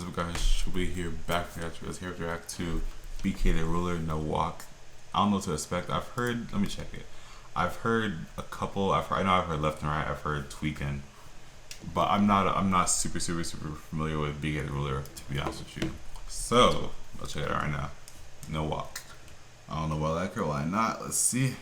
What's up, guys? Should be here back for you here to react to BK the Ruler No Walk. I don't know what to expect. I've heard. Let me check it. I've heard a couple. I know I've heard Left and Right. I've heard Tweaking, but I'm not super familiar with BK the Ruler, to be honest with you. So let's check it out right now. No Walk. I don't know why I like her. Why not? Let's see.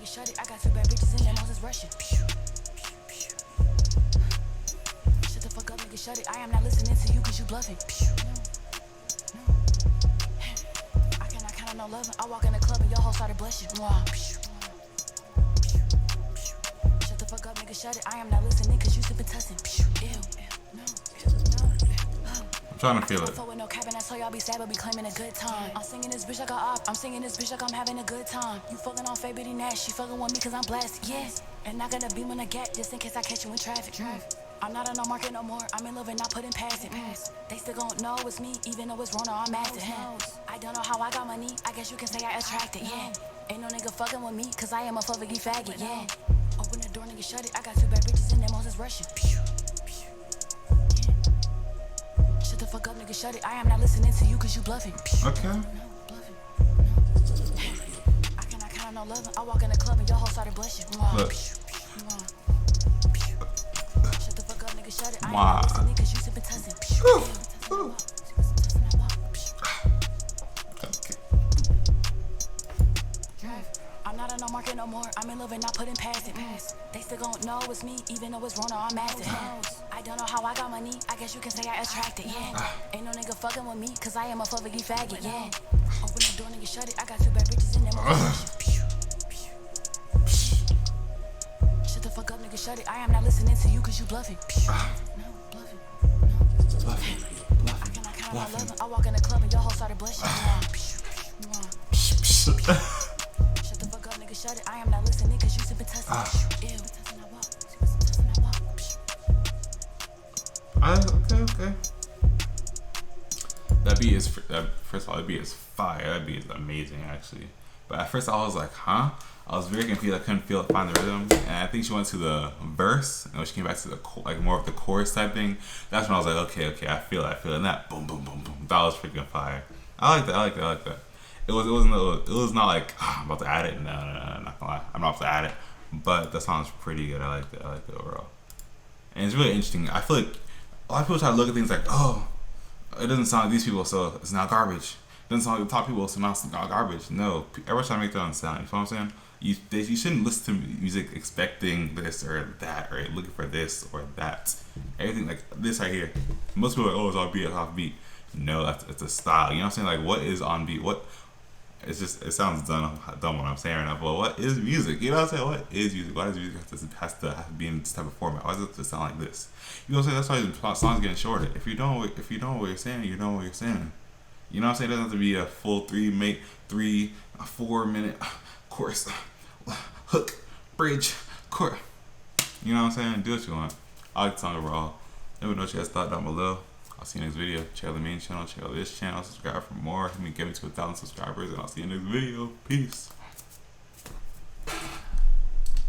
Shut it, I got two bad bitches in there, Moses rushing. Shut the fuck up, nigga, shut it. I am not listening to you cause you bluffing. I cannot count on no loving. I walk in the club and your hoe started blushing. Shut the fuck up, nigga, shut it. I am not listening cause you sipping tussin'. I'm trying to feel it. With no cabin, that's how y'all be sad but be claiming a good time. I'm singing this bitch like a op. I'm singing this bitch like I'm having a good time. You fucking on Faye Nash. She fucking with me cause I'm blasted. Yeah. And I got a beam on the gap just in case I catch you in traffic. I'm not on no market no more. I'm in love and not putting past it. They still gon' know it's me, even though it's Rona, I'm master. I don't know how I got money. I guess you can say I attracted. Yeah. Ain't no nigga fucking with me cause I am a fucking faggot. Yeah. Open the door, nigga, shut it. I got two bad bitches in there, Moses rushing. Shut the fuck up, nigga, shut it. I am not listening to you cause you bluffing. Okay. I cannot count on no loving. I walk in the club and your hoe started blushing. Look. Shut the fuck up, nigga, shut it. I am not listening cause you sipping tussin'. I'm not on no market no more. I'm in love and not putting past it. They still gon' know it's me, even though it's Rona, I'm master. I don't know how I got money. I guess you can say I attracted. Yeah. Ain't no nigga fucking with me, cause I am a fucking faggot. Yeah. Open the door, nigga, shut it. I got two bad bitches in there. Shut the fuck up, nigga, shut it. I am not listening to you cause you bluffing. I cannot count on my loving. I walk in the club and your hoe started blushing. Shut the fuck up, nigga, shut it. I am not listening cause you sipping tussin'. Okay. That beat is, first of all, that beat is fire. That beat is amazing, actually. But at first I was like, huh? I was very confused. I couldn't find the rhythm. And I think she went to the verse, and when she came back to the like more of the chorus type thing, that's when I was like, okay, I feel it. And that boom, that was freaking fire. I like that. It was not like, I'm about to add it. No, not gonna lie. I'm not about to add it. But the song's pretty good. I like it overall. And it's really interesting. I feel like a lot of people try to look at things like, oh, it doesn't sound like these people, so it's not garbage. It doesn't sound like the top people, so now it's not garbage. No, everyone's trying to make their own sound. You know what I'm saying? You shouldn't listen to music expecting this or that, or looking for this or that. Everything like this right here. Most people are like, oh, it's on beat, it's off beat. No, it's a style. You know what I'm saying? Like, what is on beat? It sounds dumb what I'm saying right now, but what is music? You know what I'm saying? What is music? Why does music have to be in this type of format? Why does it have to sound like this? You know what I'm saying? That's why the song's getting shorter. If you don't know what you're saying, you know what you're saying. You know what I'm saying? It doesn't have to be a full 4 minute chorus, hook, bridge, chorus. You know what I'm saying? Do what you want. I like the song overall. Let me know what you guys thought down below. I'll see you next video. Check out the main channel, check out this channel, subscribe for more. Let me get me to 1,000 subscribers, and I'll see you next video. Peace.